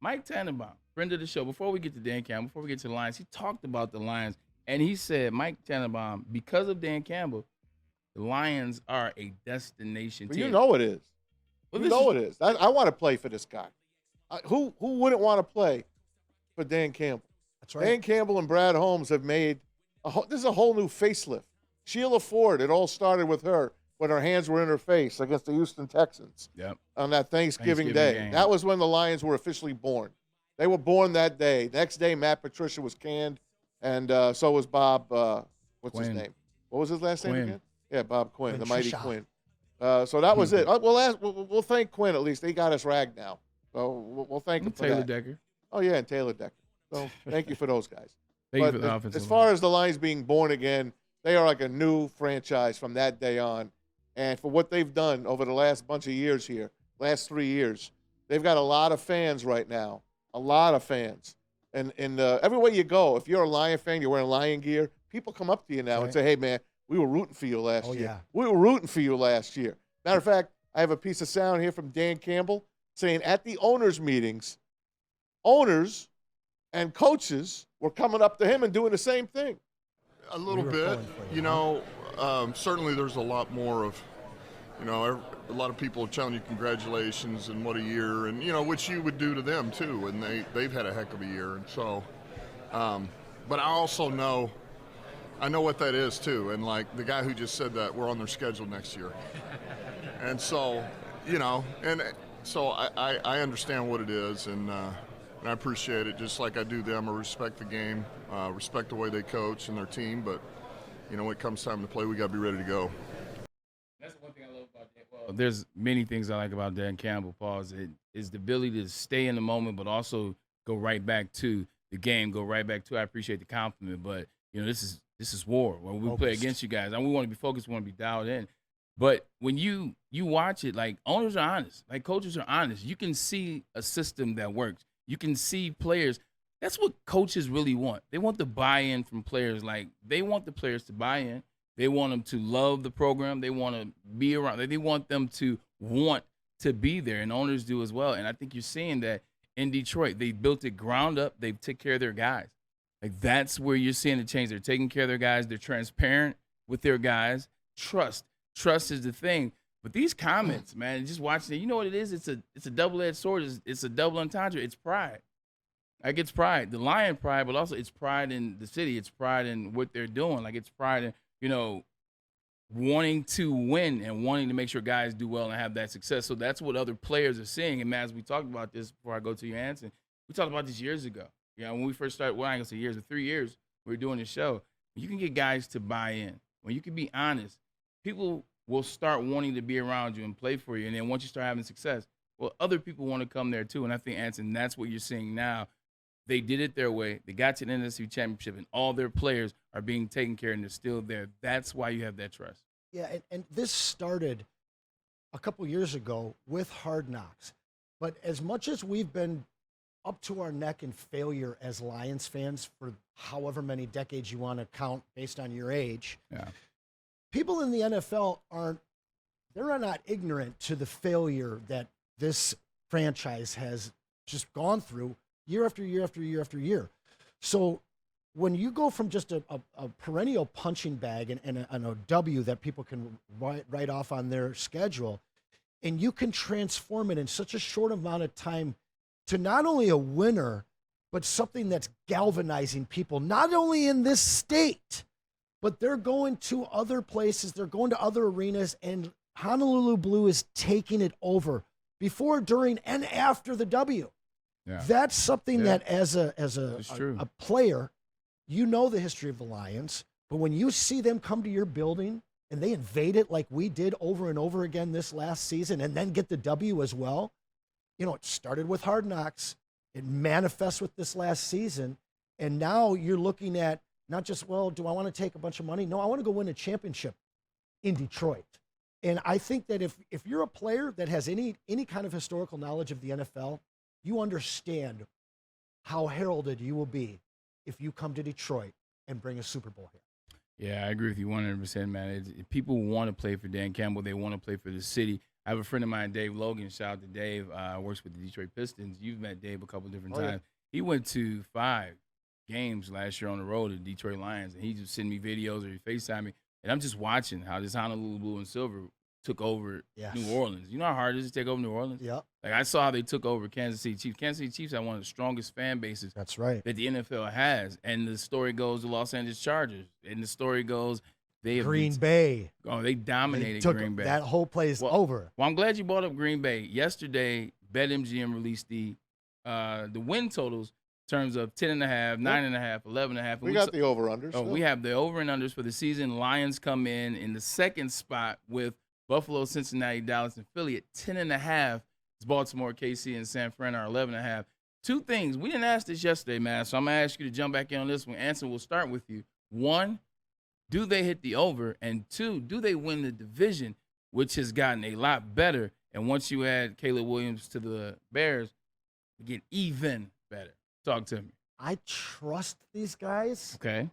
Mike Tannenbaum, friend of the show, before we get to Dan Campbell, before we get to the Lions, he talked about the Lions, and he said, Mike Tannenbaum, because of Dan Campbell, the Lions are a destination Well, team. you know it is. Well, You know it is. I want to play for this guy. Who wouldn't want to play for Dan Campbell? That's right. Dan Campbell and Brad Holmes have made this is a whole new facelift. Sheila Ford, it all started with her when her hands were in her face against the Houston Texans on that Thanksgiving Day. game. That was when the Lions were officially born. They were born that day. Next day, Matt Patricia was canned, and so was Bob. What's his Quinn. name? What was his last name Quinn. again? Yeah, Bob Quinn, the mighty Patricia. Quinn. So that was it. We'll thank Quinn at least. They got us ragged now. So we'll thank him for Taylor that. Decker. Oh, yeah, and Taylor Decker. So thank you for those guys. Thank you But for the offensive as far as the Lions being born again, they are like a new franchise from that day on. And for what they've done over the last bunch of years here, last 3 years, they've got a lot of fans right now, a lot of fans. And everywhere you go, if you're a Lion fan, you're wearing Lion gear, people come up to you now and say, hey, man, we were rooting for you last year. Yeah. We were rooting for you last year. Matter of fact, I have a piece of sound here from Dan Campbell saying at the owners' meetings, owners and coaches were coming up to him and doing the same thing. A little bit. Certainly there's a lot more of, a lot of people are telling you congratulations and what a year, and, which you would do to them too, and they've had a heck of a year. And so, but I also know what that is too. And like the guy who just said that, we're on their schedule next year. And so, so I understand what it is, and I appreciate it just like I do them. I respect the game, respect the way they coach and their team, but when it comes time to play, we got to be ready to go. That's one thing I love about Dan. Well, there's many things I like about Dan Campbell, Paul, is the ability to stay in the moment, but also go right back to the game, go right back to, I appreciate the compliment, but, this is war. When we play against you guys, and we want to be focused, we want to be dialed in. But when you watch it, like, owners are honest, like, coaches are honest. You can see a system that works. You can see players. That's what coaches really want. They want the buy-in from players. Like, they want the players to buy in. They want them to love the program. They want to be around. They want them to want to be there, and owners do as well. And I think you're seeing that in Detroit. They built it ground up. They took care of their guys. Like, that's where you're seeing the change. They're taking care of their guys. They're transparent with their guys. Trust is the thing. But these comments, man, just watching it, you know what it is? It's a double-edged sword. It's a double entendre. It's pride. Like, it's pride, the Lion pride, but also it's pride in the city. It's pride in what they're doing. Like, it's pride in, wanting to win and wanting to make sure guys do well and have that success. So that's what other players are seeing. And, man, as we talked about this before I go to your answer, we talked about this years ago. When we first started, well, I ain't going to say years, but 3 years we were doing this show. You can get guys to buy in. When you can be honest, people will start wanting to be around you and play for you. And then once you start having success, well, other people want to come there too. And I think, Anson, that's what you're seeing now. They did it their way. They got to the NFC Championship, and all their players are being taken care of, and they're still there. That's why you have that trust. Yeah, and this started a couple years ago with Hard Knocks. But as much as we've been up to our neck in failure as Lions fans for however many decades you want to count based on your age, people in the NFL they're not ignorant to the failure that this franchise has just gone through year after year after year after year. So when you go from just a perennial punching bag and a W that people can write off on their schedule, and you can transform it in such a short amount of time to not only a winner, but something that's galvanizing people, not only in this state, but they're going to other places, they're going to other arenas, and Honolulu Blue is taking it over before, during, and after the W. Yeah. That's something that as a player, you know the history of the Lions, but when you see them come to your building and they invade it like we did over and over again this last season and then get the W as well, it started with Hard Knocks. It manifests with this last season. And now you're looking at not just, well, do I want to take a bunch of money? No, I want to go win a championship in Detroit. And I think that if you're a player that has any kind of historical knowledge of the NFL, you understand how heralded you will be if you come to Detroit and bring a Super Bowl here. Yeah, I agree with you 100%, man. People want to play for Dan Campbell. They want to play for the city. I have a friend of mine, Dave Logan. Shout out to Dave. Works with the Detroit Pistons. You've met Dave a couple different times. He went to 5 games last year on the road at the Detroit Lions, and he just sent me videos or he FaceTime me, and I'm just watching how this Honolulu Blue and Silver took over New Orleans. You know how hard it is to take over New Orleans? Yeah. Like, I saw how they took over Kansas City Chiefs. Kansas City Chiefs have one of the strongest fan bases That's right. that the NFL has. And the story goes the Los Angeles Chargers. And the story goes they have Green Bay. Oh, they dominated Green Bay. That whole play is over. Well, I'm glad you brought up Green Bay. Yesterday, BetMGM released the win totals in terms of 10.5, 9.5, 11.5. We got the over-unders. Oh, we have the over and unders for the season. Lions come in the second spot with Buffalo, Cincinnati, Dallas, and Philly at 10.5. It's Baltimore, KC, and San Fran are 11.5. 2 things. We didn't ask this yesterday, man, so I'm going to ask you to jump back in on this one. Anson, we'll start with you. 1, do they hit the over? And 2, do they win the division, which has gotten a lot better? And once you add Caleb Williams to the Bears, we get even better. Talk to me. I trust these guys. Okay.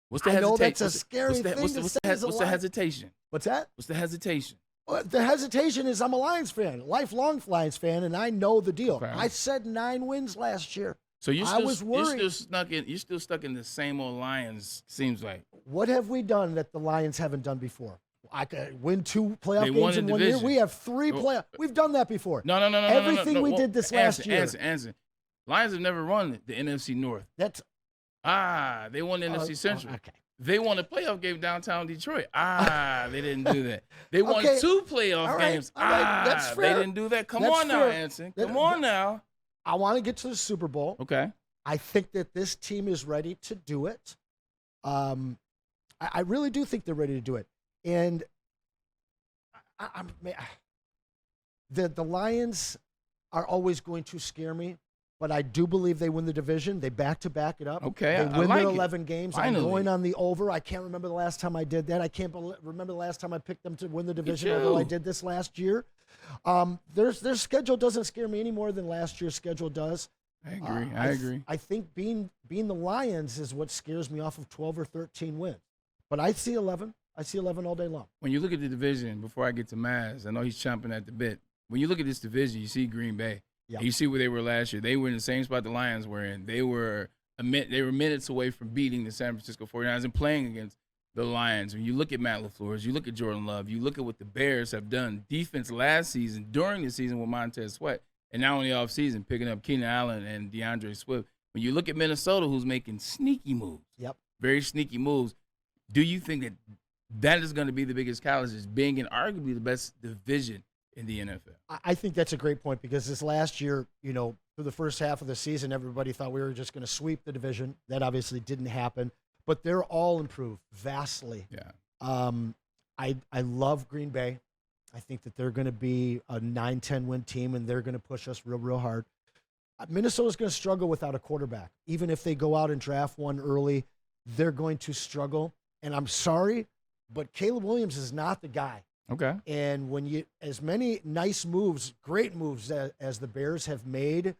What's the I hesitation? know that's a scary thing to say as a What's the Lion. hesitation? What's that? What's the hesitation? The hesitation is I'm a Lions fan, lifelong Lions fan, and I know the deal. Okay. I said 9 wins last year. So I was worried. You're still stuck in the same old Lions, seems like. What have we done that the Lions haven't done before? I could win 2 playoff They won games in the 1 year. division. We have 3 playoff. We've done that before. No. Everything we did this last year. Answer. Lions have never won the NFC North. That's they won the NFC Central. Okay. They won a playoff game downtown Detroit. They didn't do that. They won Okay. 2 playoff games. All right. That's They fair. didn't do that. Come That's on now, fair. Anson. Come on now. I want to get to the Super Bowl. Okay. I think that this team is ready to do it. I really do think they're ready to do it. And the Lions are always going to scare me, but I do believe they win the division. They back it up. Okay, They I win like their it. 11 games. Finally. I'm going on the over. I can't remember the last time I did that. I can't remember the last time I picked them to win the division, although I did this last year. Their schedule doesn't scare me any more than last year's schedule does. I agree. I agree. I think being the Lions is what scares me off of 12 or 13 wins. But I see 11. I see 11 all day long. When you look at the division, before I get to Maz, I know he's chomping at the bit. When you look at this division, you see Green Bay. Yeah. You see where they were last year. They were in the same spot the Lions were in. They were minutes away from beating the San Francisco 49ers and playing against the Lions. When you look at Matt LaFleur, you look at Jordan Love, you look at what the Bears have done defense last season, during the season with Montez Sweat, and now in the offseason picking up Keenan Allen and DeAndre Swift. When you look at Minnesota, who's making sneaky moves, very sneaky moves, do you think that is going to be the biggest catalyst, is being in arguably the best division in the NFL? I think that's a great point because this last year, for the first half of the season, everybody thought we were just going to sweep the division. That obviously didn't happen, but they're all improved vastly. Yeah. I love Green Bay. I think that they're going to be a 9-10 win team, and they're going to push us real, real hard. Minnesota's going to struggle without a quarterback. Even if they go out and draft one early, they're going to struggle. And I'm sorry, but Caleb Williams is not the guy. Okay. And when as many nice moves, great moves as the Bears have made,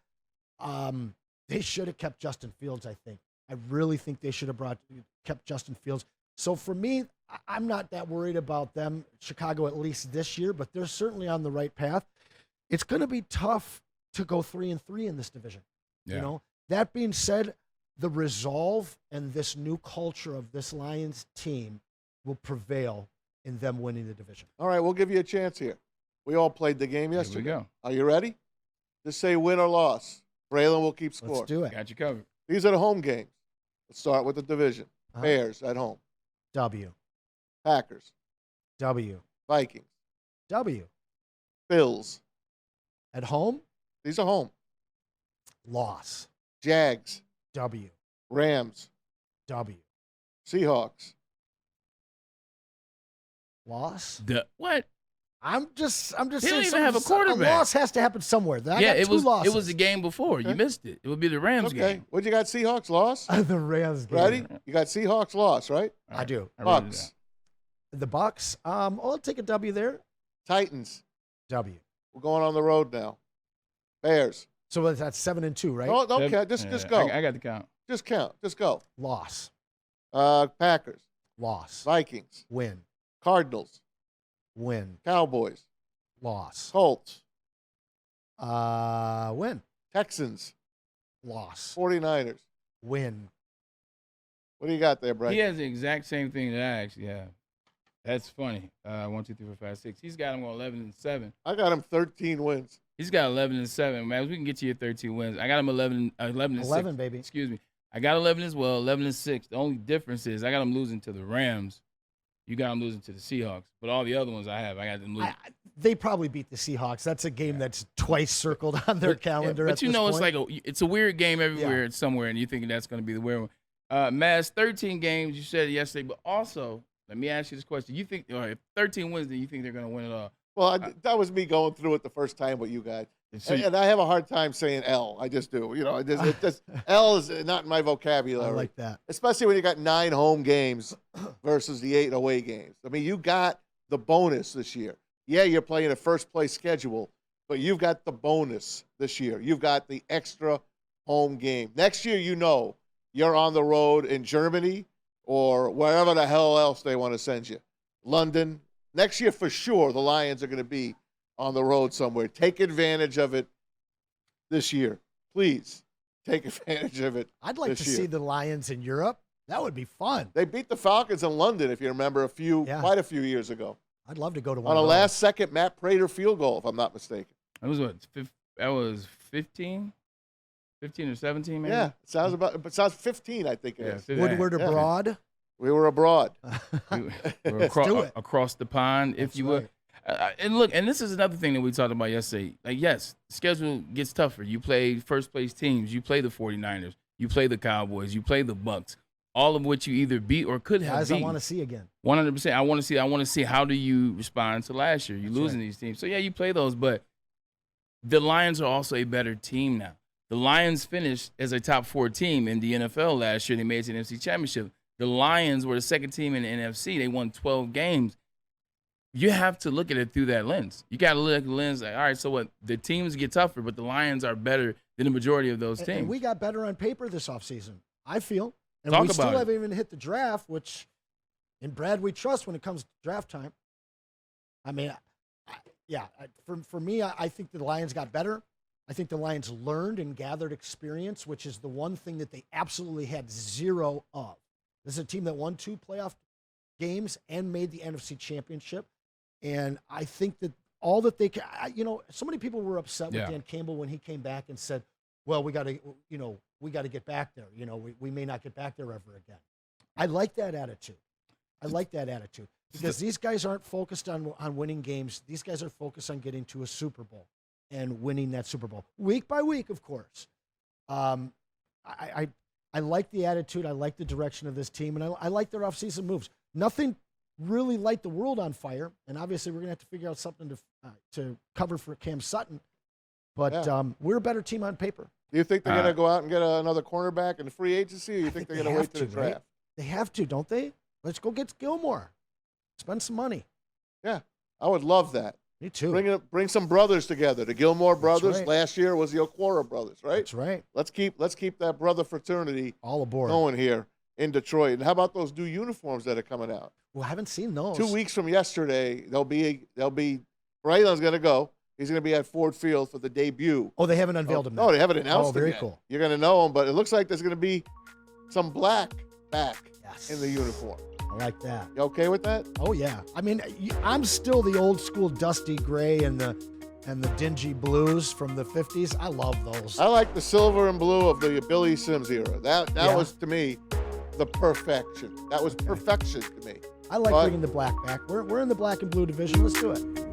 they should have kept Justin Fields, I think. I really think they should have kept Justin Fields. So for me, I'm not that worried about them, Chicago, at least this year, but they're certainly on the right path. It's going to be tough to go 3-3 in this division. Yeah. That being said, the resolve and this new culture of this Lions team will prevail in them winning the division. All right, we'll give you a chance here. We all played the game yesterday. Here we go. Are you ready? Just say win or loss. Braylon will keep score. Let's do it. Got you covered. These are the home games. Let's start with the division. Bears at home. W. Packers. W. Vikings. W. Bills. At home, These are home. loss. Jags. W. Rams. W. Seahawks. Loss. What? I'm just He don't saying even have a quarterback. A loss has to happen somewhere. I got it two was losses. it was the game before. You missed it. It would be the Rams Okay. game. What you got? Seahawks loss? The Rams game. Ready? You got Seahawks loss, right? All I right. do. I wrote it Bucks. The Bucks. I'll take a W there. Titans. W. We're going on the road now. Bears. So that's 7-2, right? No, don't down. count. Just go. I got the count. Just count. Just go. Loss. Packers. Loss. Vikings. Win. Cardinals. Win. Cowboys. Loss. Colts. Win. Texans. Loss. 49ers. Win. What do you got there, Brett? He has the exact same thing that I actually have. That's funny. 1, 2, 3, 4, 5, 6. He's got him on 11-7. I got him 13 wins. He's got 11-7. Man, we can get you your 13 wins. I got him 11 and 6. 11, baby. Excuse me. I got 11 as well. 11-6. The only difference is I got him losing to the Rams. You got him losing to the Seahawks. But all the other ones I got them losing. They probably beat the Seahawks. That's a game that's twice circled on their calendar. But you know, it's point. like it's a weird game everywhere, somewhere, and you think that's going to be the weird one. Maz, 13 games. You said it yesterday, but also let me ask you this question: you think, if 13 wins, then you think they're going to win it all? Well, that was me going through it the first time with you guys. And I have a hard time saying L. I just do. L is not in my vocabulary. I like that. Especially when you got 9 home games versus the 8 away games. I mean, you got the bonus this year. Yeah, you're playing a first-place schedule, but you've got the bonus this year. You've got the extra home game. Next year, you're on the road in Germany or wherever the hell else they want to send you. London. Next year, for sure, the Lions are going to be on the road somewhere. Take advantage of it this year. Please take advantage of it. I'd like to see the Lions in Europe. That would be fun. They beat the Falcons in London, if you remember, quite a few years ago. I'd love to go to one on of a those. last-second Matt Prater field goal, if I'm not mistaken. That was 15? 15 or 17, maybe? Yeah, it sounds 15, I think it is. Woodward abroad. We were abroad. we were across the pond, if you will. And look, and this is another thing that we talked about yesterday. Like, yes, the schedule gets tougher. You play first-place teams. You play the 49ers. You play the Cowboys. You play the Bucks. All of which you either beat or could have beat. I want to see again. 100%. I want to see how do you respond to last year. You're losing these teams. So, yeah, you play those. But the Lions are also a better team now. The Lions finished as a top 4 team in the NFL last year. They made it to the NFC Championship. The Lions were the second team in the NFC. They won 12 games. You have to look at it through that lens. You got to look at the lens like, all right, so what? The teams get tougher, but the Lions are better than the majority of those teams. And we got better on paper this offseason, I feel. And we still haven't even hit the draft, which in Brad we trust when it comes to draft time. I mean, for me, I think the Lions got better. I think the Lions learned and gathered experience, which is the one thing that they absolutely had zero of. This is a team that won 2 playoff games and made the NFC Championship. And I think that all that they can, so many people were upset with Dan Campbell when he came back and said, well, we got to get back there. We may not get back there ever again. I like that attitude. Because these guys aren't focused on winning games. These guys are focused on getting to a Super Bowl and winning that Super Bowl week by week, of course. I like the attitude. I like the direction of this team, and I like their offseason moves. Nothing really light the world on fire, and obviously we're going to have to figure out something to cover for Cam Sutton. But we're a better team on paper. Do you think they're going to go out and get another cornerback in the free agency, or you think they're going to wait to the draft? Right? They have to, don't they? Let's go get Gilmore. Spend some money. Yeah, I would love that. Me too. Bring some brothers together. The Gilmore brothers. Right. Last year was the Okwara brothers, right? That's right. Let's keep that brother fraternity all aboard going here in Detroit. And how about those new uniforms that are coming out? Well, I haven't seen those. 2 weeks from yesterday, they'll be. Braylon's going to go. He's going to be at Ford Field for the debut. Oh, they haven't unveiled him. No, they haven't announced him very yet. Cool. You're going to know him, but it looks like there's going to be some black back in the uniform. I like that. You okay with that? Oh yeah. I mean, I'm still the old school dusty gray and the dingy blues from the 50s. I love those. I like the silver and blue of the Billy Sims era. That was, to me, the perfection. That was perfection to me. I like bringing the black back. We're in the black and blue division. Let's do it.